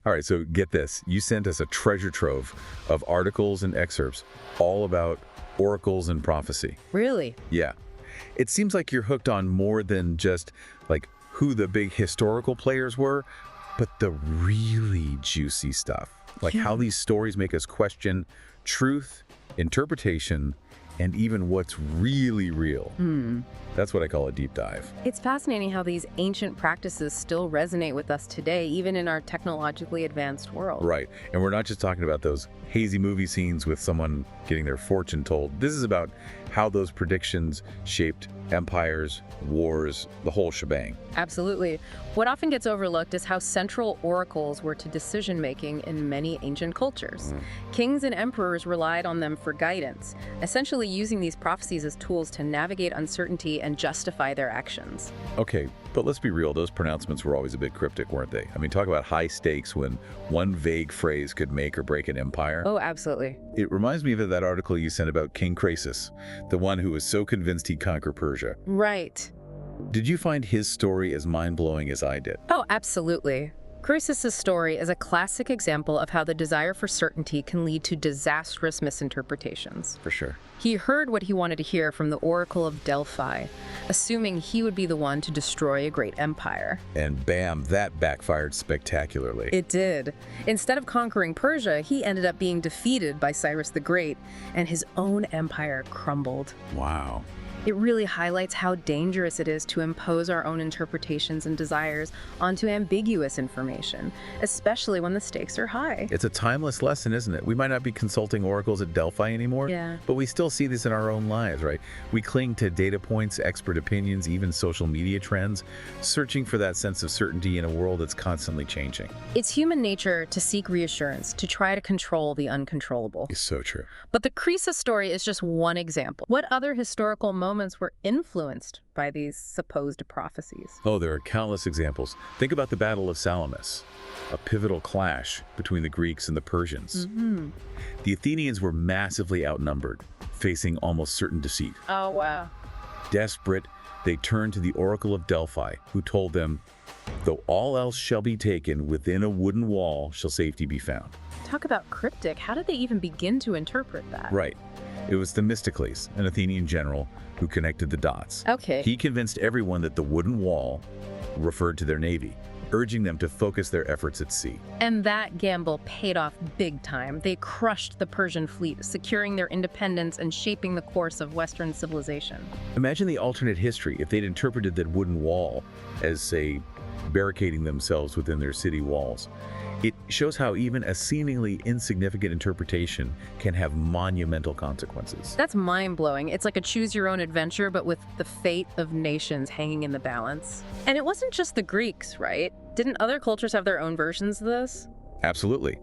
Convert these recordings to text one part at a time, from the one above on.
All right, so get this. You sent us a treasure trove of articles and excerpts all about oracles and prophecy. Really? Yeah. It seems like you're hooked on more than just like who the big historical players were, but the really juicy stuff. Like how these stories make us question truth, interpretation, and even what's really real. That's what I call a deep dive. It's fascinating how these ancient practices still resonate with us today, even in our technologically advanced world. Right. And we're not just talking about those hazy movie scenes with someone getting their fortune told. This is about how those predictions shaped empires, wars, the whole shebang. Absolutely. What often gets overlooked is how central oracles were to decision-making in many ancient cultures. Kings and emperors relied on them for guidance, essentially using these prophecies as tools to navigate uncertainty and justify their actions. Okay, but let's be real, those pronouncements were always a bit cryptic, weren't they? I mean, talk about high stakes when one vague phrase could make or break an empire. Oh, absolutely. It reminds me of that article you sent about King Croesus, the one who was so convinced he'd conquer Persia. Right. Did you find his story as mind-blowing as I did? Oh, absolutely. Croesus' story is a classic example of how the desire for certainty can lead to disastrous misinterpretations. For sure. He heard what he wanted to hear from the Oracle of Delphi, assuming he would be the one to destroy a great empire. And bam, that backfired spectacularly. It did. Instead of conquering Persia, he ended up being defeated by Cyrus the Great, and his own empire crumbled. Wow. It really highlights how dangerous it is to impose our own interpretations and desires onto ambiguous information, especially when the stakes are high. It's a timeless lesson, isn't it? We might not be consulting oracles at Delphi anymore, Yeah. but we still see this in our own lives, right? We cling to data points, expert opinions, even social media trends, searching for that sense of certainty in a world that's constantly changing. It's human nature to seek reassurance, to try to control the uncontrollable. It's so true. But the Croesus story is just one example. What other historical moments were influenced by these supposed prophecies? Oh, there are countless examples. Think about the Battle of Salamis, a pivotal clash between the Greeks and the Persians. The Athenians were massively outnumbered, facing almost certain defeat. Oh, wow. Desperate, they turned to the Oracle of Delphi, who told them, "Though all else shall be taken, within a wooden wall shall safety be found." Talk about cryptic. How did they even begin to interpret that? Right. It was Themistocles, an Athenian general, who connected the dots. Okay. He convinced everyone that the wooden wall referred to their navy, urging them to focus their efforts at sea. And that gamble paid off big time. They crushed the Persian fleet, securing their independence and shaping the course of Western civilization. Imagine the alternate history if they'd interpreted that wooden wall as, say, barricading themselves within their city walls. It shows how even a seemingly insignificant interpretation can have monumental consequences. That's mind-blowing. It's like a choose-your-own-adventure, but with the fate of nations hanging in the balance. And it wasn't just the Greeks, right? Didn't other cultures have their own versions of this? Absolutely.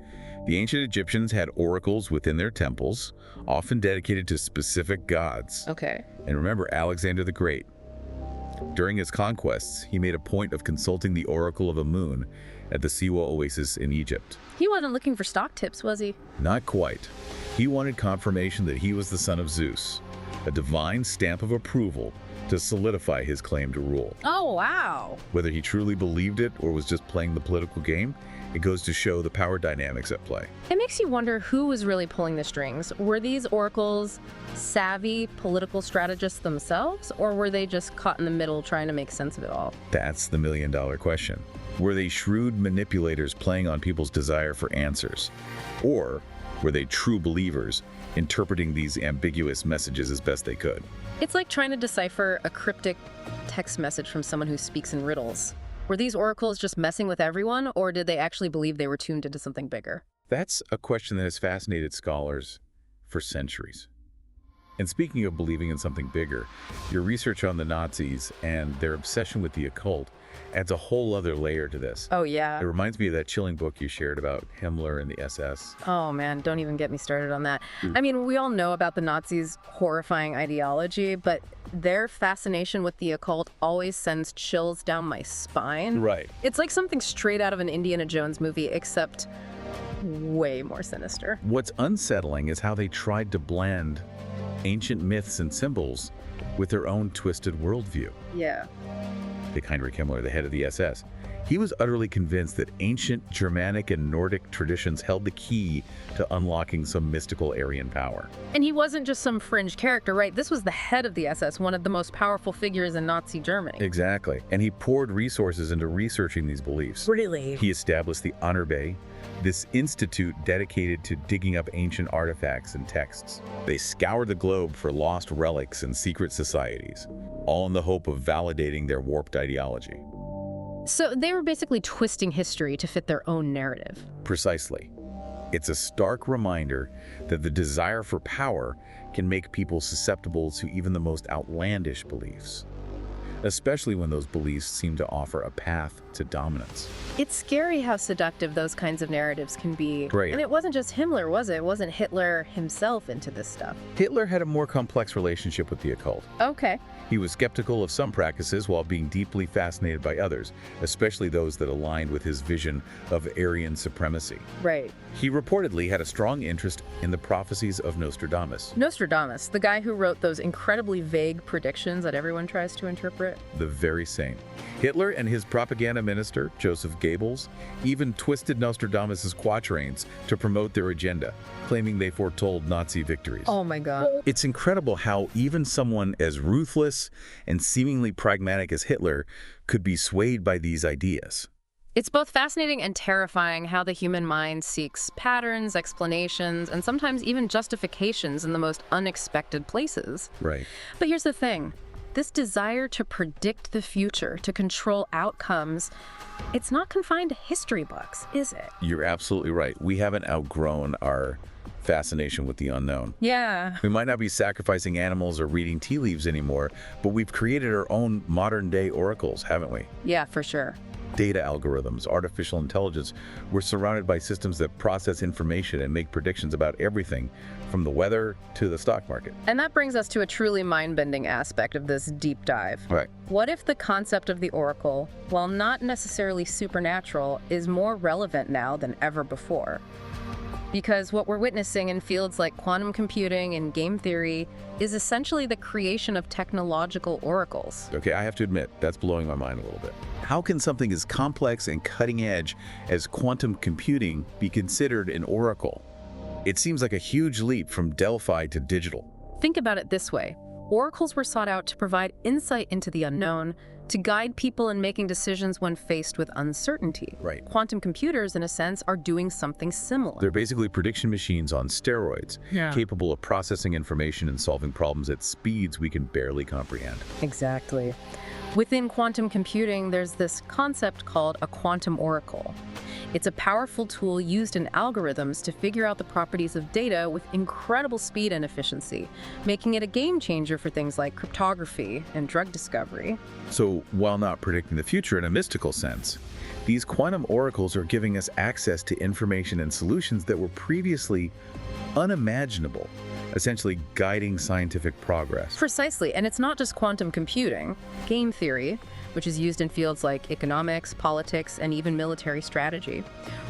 The ancient Egyptians had oracles within their temples, often dedicated to specific gods. Okay. And remember Alexander the Great. During his conquests, he made a point of consulting the Oracle of Amun at the Siwa Oasis in Egypt. He wasn't looking for stock tips, was he? Not quite. He wanted confirmation that he was the son of Zeus, a divine stamp of approval to solidify his claim to rule. Oh, wow. Whether he truly believed it or was just playing the political game, it goes to show the power dynamics at play. It makes you wonder who was really pulling the strings. Were these oracles savvy political strategists themselves, or were they just caught in the middle trying to make sense of it all? That's the million-dollar question. Were they shrewd manipulators playing on people's desire for answers? Or were they true believers interpreting these ambiguous messages as best they could? It's like trying to decipher a cryptic text message from someone who speaks in riddles. Were these oracles just messing with everyone, or did they actually believe they were tuned into something bigger? That's a question that has fascinated scholars for centuries. And speaking of believing in something bigger, your research on the Nazis and their obsession with the occult adds a whole other layer to this. Oh, yeah. It reminds me of that chilling book you shared about Himmler and the SS. Oh, man, don't even get me started on that. I mean, we all know about the Nazis' horrifying ideology, but their fascination with the occult always sends chills down my spine. Right. It's like something straight out of an Indiana Jones movie, except way more sinister. What's unsettling is how they tried to blend ancient myths and symbols with their own twisted worldview. Yeah. Like Heinrich Himmler, the head of the SS. He was utterly convinced that ancient Germanic and Nordic traditions held the key to unlocking some mystical Aryan power. And he wasn't just some fringe character, right? This was the head of the SS, one of the most powerful figures in Nazi Germany. Exactly. And he poured resources into researching these beliefs. Really? He established the Honorbe, this institute dedicated to digging up ancient artifacts and texts. They scoured the globe for lost relics and secret societies, all in the hope of validating their warped ideology. So they were basically twisting history to fit their own narrative. Precisely. It's a stark reminder that the desire for power can make people susceptible to even the most outlandish beliefs, especially when those beliefs seem to offer a path to dominance. It's scary how seductive those kinds of narratives can be. Right. And it wasn't just Himmler, was it? It wasn't Hitler himself into this stuff. Hitler had a more complex relationship with the occult. Okay. He was skeptical of some practices while being deeply fascinated by others, especially those that aligned with his vision of Aryan supremacy. Right. He reportedly had a strong interest in the prophecies of Nostradamus. Nostradamus, the guy who wrote those incredibly vague predictions that everyone tries to interpret. The very same. Hitler and his propaganda minister, Joseph Goebbels, even twisted Nostradamus' quatrains to promote their agenda, claiming they foretold Nazi victories. Oh my God. It's incredible how even someone as ruthless and seemingly pragmatic as Hitler could be swayed by these ideas. It's both fascinating and terrifying how the human mind seeks patterns, explanations, and sometimes even justifications in the most unexpected places. Right. But here's the thing. This desire to predict the future, to control outcomes, it's not confined to history books, is it? You're absolutely right. We haven't outgrown our fascination with the unknown. Yeah. We might not be sacrificing animals or reading tea leaves anymore, but we've created our own modern-day oracles, haven't we? Yeah, for sure. Data algorithms, artificial intelligence. We're surrounded by systems that process information and make predictions about everything, from the weather to the stock market. And that brings us to a truly mind-bending aspect of this deep dive. Right. What if the concept of the oracle, while not necessarily supernatural, is more relevant now than ever before? Because what we're witnessing in fields like quantum computing and game theory is essentially the creation of technological oracles. Okay, I have to admit, that's blowing my mind a little bit. How can something as complex and cutting edge as quantum computing be considered an oracle? It seems like a huge leap from Delphi to digital. Think about it this way. Oracles were sought out to provide insight into the unknown, to guide people in making decisions when faced with uncertainty. Right. Quantum computers, in a sense, are doing something similar. They're basically prediction machines on steroids, capable of processing information and solving problems at speeds we can barely comprehend. Exactly. Within quantum computing, there's this concept called a quantum oracle. It's a powerful tool used in algorithms to figure out the properties of data with incredible speed and efficiency, making it a game changer for things like cryptography and drug discovery. So, while not predicting the future in a mystical sense, these quantum oracles are giving us access to information and solutions that were previously unimaginable, essentially guiding scientific progress. Precisely, and it's not just quantum computing. Game theory, which is used in fields like economics, politics, and even military strategy,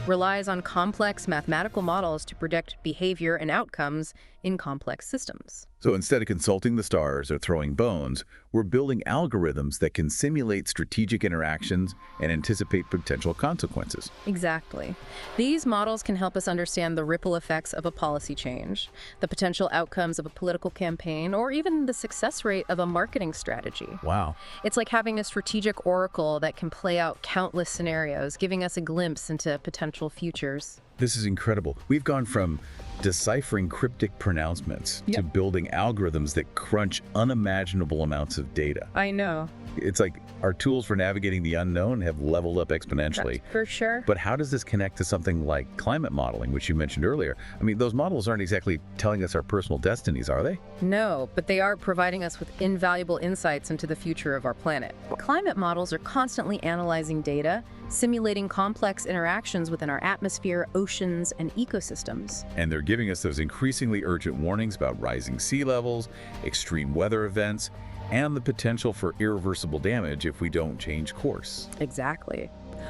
relies on complex mathematical models to predict behavior and outcomes in complex systems. So instead of consulting the stars or throwing bones, we're building algorithms that can simulate strategic interactions and anticipate potential consequences. Exactly. These models can help us understand the ripple effects of a policy change, the potential outcomes of a political campaign, or even the success rate of a marketing strategy. Wow. It's like having a strategic oracle that can play out countless scenarios, giving us a glimpse into potential futures. This is incredible. We've gone from deciphering cryptic pronouncements to building algorithms that crunch unimaginable amounts of data. I know. It's like our tools for navigating the unknown have leveled up exponentially. For sure. But how does this connect to something like climate modeling, which you mentioned earlier? I mean, those models aren't exactly telling us our personal destinies, are they? No, but they are providing us with invaluable insights into the future of our planet. Climate models are constantly analyzing data, simulating complex interactions within our atmosphere, oceans, and ecosystems. And they're giving us those increasingly urgent warnings about rising sea levels, extreme weather events, and the potential for irreversible damage if we don't change course. Exactly.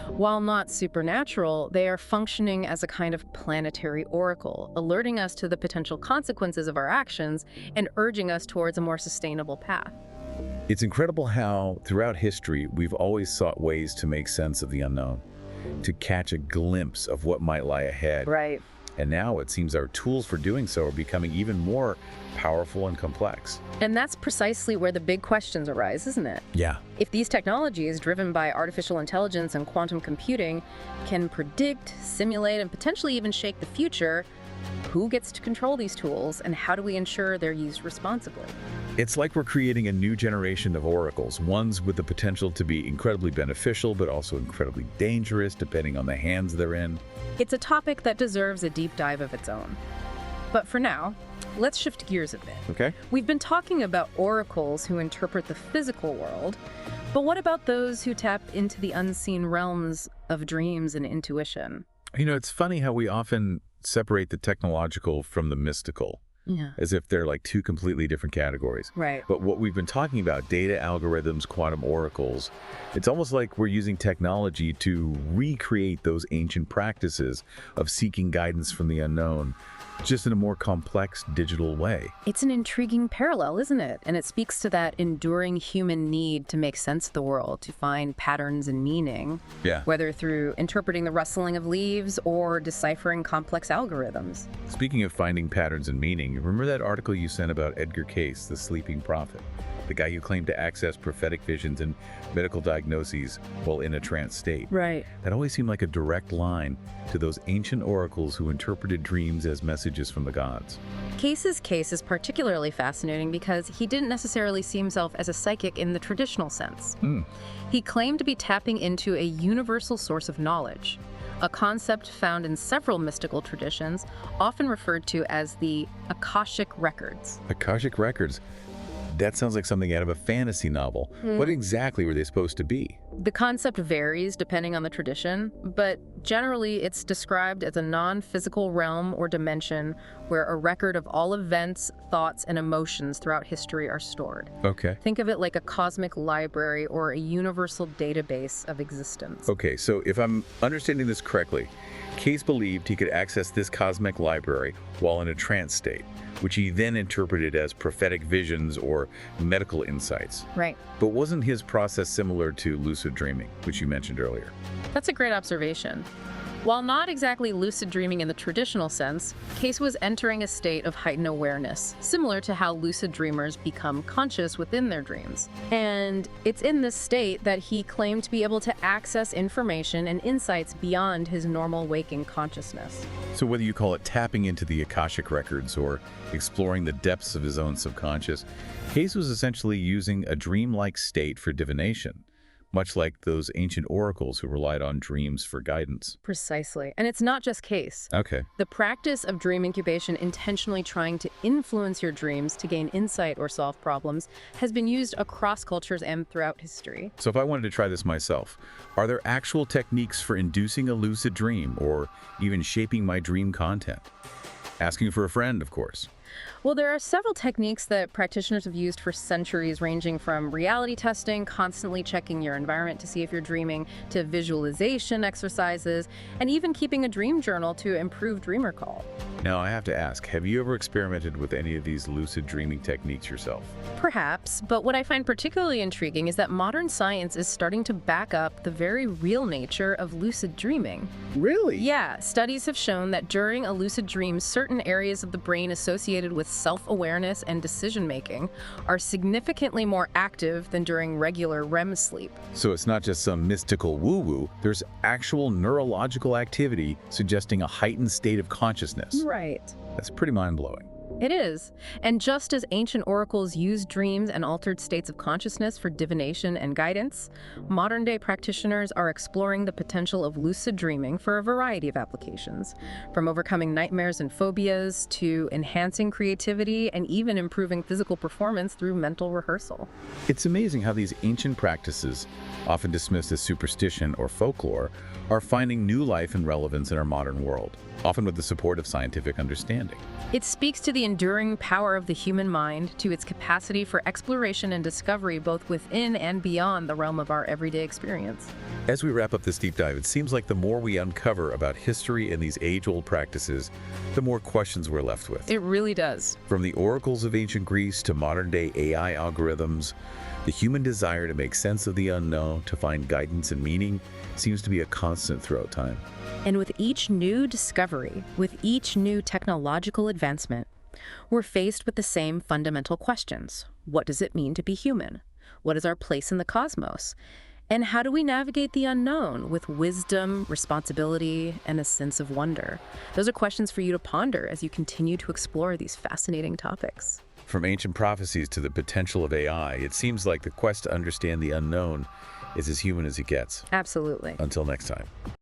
While not supernatural, they are functioning as a kind of planetary oracle, alerting us to the potential consequences of our actions and urging us towards a more sustainable path. It's incredible how, throughout history, we've always sought ways to make sense of the unknown, to catch a glimpse of what might lie ahead. Right. And now it seems our tools for doing so are becoming even more powerful and complex. And that's precisely where the big questions arise, isn't it? Yeah. If these technologies, driven by artificial intelligence and quantum computing, can predict, simulate, and potentially even shake the future, who gets to control these tools, and how do we ensure they're used responsibly? It's like we're creating a new generation of oracles, ones with the potential to be incredibly beneficial, but also incredibly dangerous, depending on the hands they're in. It's a topic that deserves a deep dive of its own. But for now, let's shift gears a bit. Okay. We've been talking about oracles who interpret the physical world, but what about those who tap into the unseen realms of dreams and intuition? You know, it's funny how we often separate the technological from the mystical, Yeah. as if they're like two completely different categories. Right. But what we've been talking about, data algorithms, quantum oracles, it's almost like we're using technology to recreate those ancient practices of seeking guidance from the unknown, just in a more complex digital way. It's an intriguing parallel, isn't it? And it speaks to that enduring human need to make sense of the world, to find patterns and meaning, Yeah. whether through interpreting the rustling of leaves or deciphering complex algorithms. Speaking of finding patterns and meaning, remember that article you sent about Edgar Cayce, the sleeping prophet? The guy who claimed to access prophetic visions and medical diagnoses while in a trance state. Right. That always seemed like a direct line to those ancient oracles who interpreted dreams as messages from the gods. Cayce's case is particularly fascinating because he didn't necessarily see himself as a psychic in the traditional sense. He claimed to be tapping into a universal source of knowledge, a concept found in several mystical traditions, often referred to as the Akashic Records. Akashic Records. That sounds like something out of a fantasy novel. What exactly were they supposed to be? The concept varies depending on the tradition, but generally it's described as a non-physical realm or dimension where a record of all events, thoughts, and emotions throughout history are stored. Okay. Think of it like a cosmic library or a universal database of existence. Okay, so if I'm understanding this correctly, Cayce believed he could access this cosmic library while in a trance state, which he then interpreted as prophetic visions or medical insights. Right. But wasn't his process similar to lucid dreaming, which you mentioned earlier? That's a great observation. While not exactly lucid dreaming in the traditional sense, Cayce was entering a state of heightened awareness, similar to how lucid dreamers become conscious within their dreams. And it's in this state that he claimed to be able to access information and insights beyond his normal waking consciousness. So whether you call it tapping into the Akashic Records or exploring the depths of his own subconscious, Cayce was essentially using a dreamlike state for divination, much like those ancient oracles who relied on dreams for guidance. Precisely. And it's not just Cayce. Okay. The practice of dream incubation, intentionally trying to influence your dreams to gain insight or solve problems, has been used across cultures and throughout history. So if I wanted to try this myself, are there actual techniques for inducing a lucid dream or even shaping my dream content? Asking for a friend, of course. Well, there are several techniques that practitioners have used for centuries, ranging from reality testing, constantly checking your environment to see if you're dreaming, to visualization exercises, and even keeping a dream journal to improve dream recall. Now, I have to ask, have you ever experimented with any of these lucid dreaming techniques yourself? Perhaps, but what I find particularly intriguing is that modern science is starting to back up the very real nature of lucid dreaming. Really? Yeah, studies have shown that during a lucid dream, certain areas of the brain associated with self-awareness and decision-making are significantly more active than during regular REM sleep. So it's not just some mystical woo-woo, there's actual neurological activity suggesting a heightened state of consciousness. Right. That's pretty mind-blowing. It is. And just as ancient oracles used dreams and altered states of consciousness for divination and guidance, modern-day practitioners are exploring the potential of lucid dreaming for a variety of applications, from overcoming nightmares and phobias to enhancing creativity and even improving physical performance through mental rehearsal. It's amazing how these ancient practices, often dismissed as superstition or folklore, are finding new life and relevance in our modern world, often with the support of scientific understanding. It speaks to the enduring power of the human mind to its capacity for exploration and discovery both within and beyond the realm of our everyday experience. As we wrap up this deep dive, it seems like the more we uncover about history and these age-old practices, the more questions we're left with. It really does. From the oracles of ancient Greece to modern-day AI algorithms, the human desire to make sense of the unknown, to find guidance and meaning, seems to be a constant throughout time. And with each new discovery, with each new technological advancement, we're faced with the same fundamental questions. What does it mean to be human? What is our place in the cosmos? And how do we navigate the unknown with wisdom, responsibility, and a sense of wonder? Those are questions for you to ponder as you continue to explore these fascinating topics. From ancient prophecies to the potential of AI, it seems like the quest to understand the unknown is as human as it gets. Absolutely. Until next time.